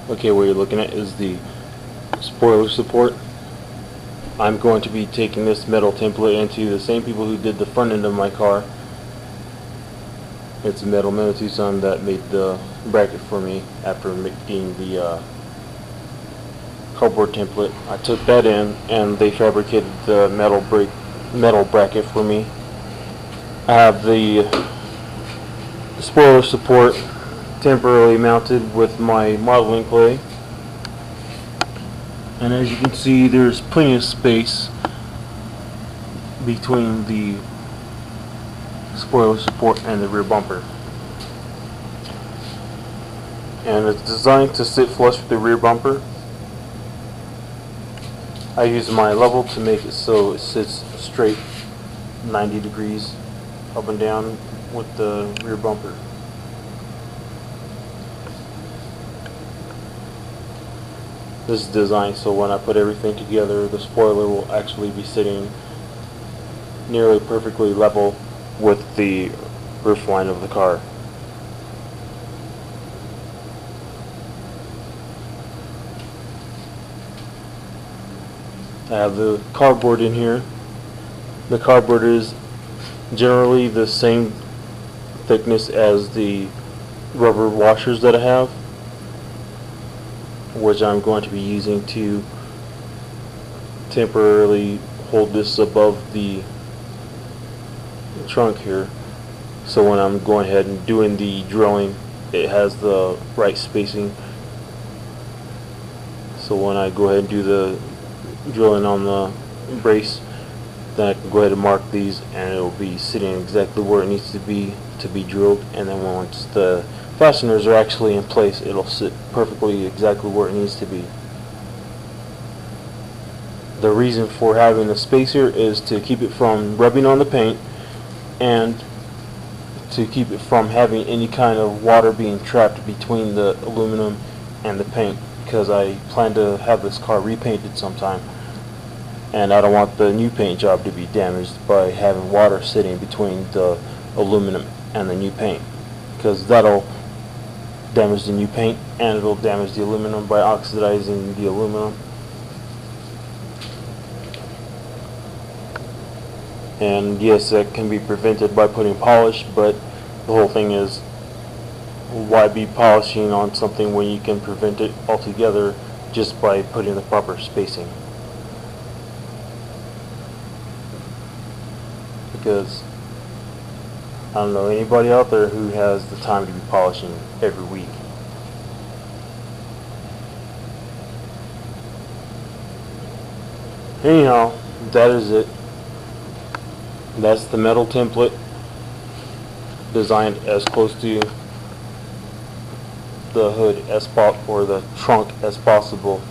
Okay, what you're looking at is the spoiler support. I'm going to be taking this metal template into the same people who did the front end of my car. It's a metal Menno Tucson that made the bracket for me after making the cardboard template. I took that in and they fabricated the metal bracket for me. I have the spoiler support temporarily mounted with my modeling clay, and as you can see, there's plenty of space between the spoiler support and the rear bumper, and it's designed to sit flush with the rear bumper. I use my level to make it so it sits straight 90 degrees up and down with the rear bumper. This is designed so when I put everything together, the spoiler will actually be sitting nearly perfectly level with the roof line of the car. I have the cardboard in here. The cardboard is generally the same thickness as the rubber washers that I have, which I'm going to be using to temporarily hold this above the trunk here, so when I'm going ahead and doing the drilling, it has the right spacing, so when I go ahead and do the drilling on the brace, then I can go ahead and mark these and it will be sitting exactly where it needs to be drilled, and then once the fasteners are actually in place, it'll sit perfectly exactly where it needs to be. The reason for having the spacer is to keep it from rubbing on the paint and to keep it from having any kind of water being trapped between the aluminum and the paint, because I plan to have this car repainted sometime, and I don't want the new paint job to be damaged by having water sitting between the aluminum and the new paint, because that'll damage the new paint and it'll damage the aluminum by oxidizing the aluminum. And yes, that can be prevented by putting polish, but the whole thing is, why be polishing on something when you can prevent it altogether just by putting the proper spacing? Because I don't know anybody out there who has the time to be polishing every week. Anyhow, that is it. That's the metal template, designed as close to the hood or the trunk as possible.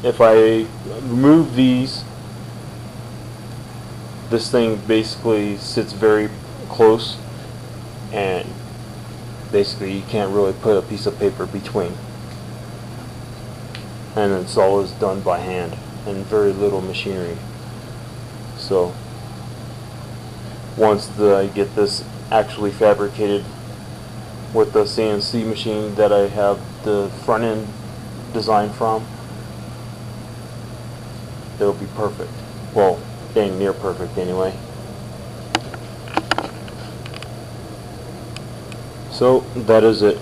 If I remove these, this thing basically sits very close, and basically you can't really put a piece of paper between, and it's always done by hand and very little machinery. So once I get this actually fabricated with the CNC machine that I have the front end designed from, it'll be perfect. Well, dang near perfect anyway. So that is it.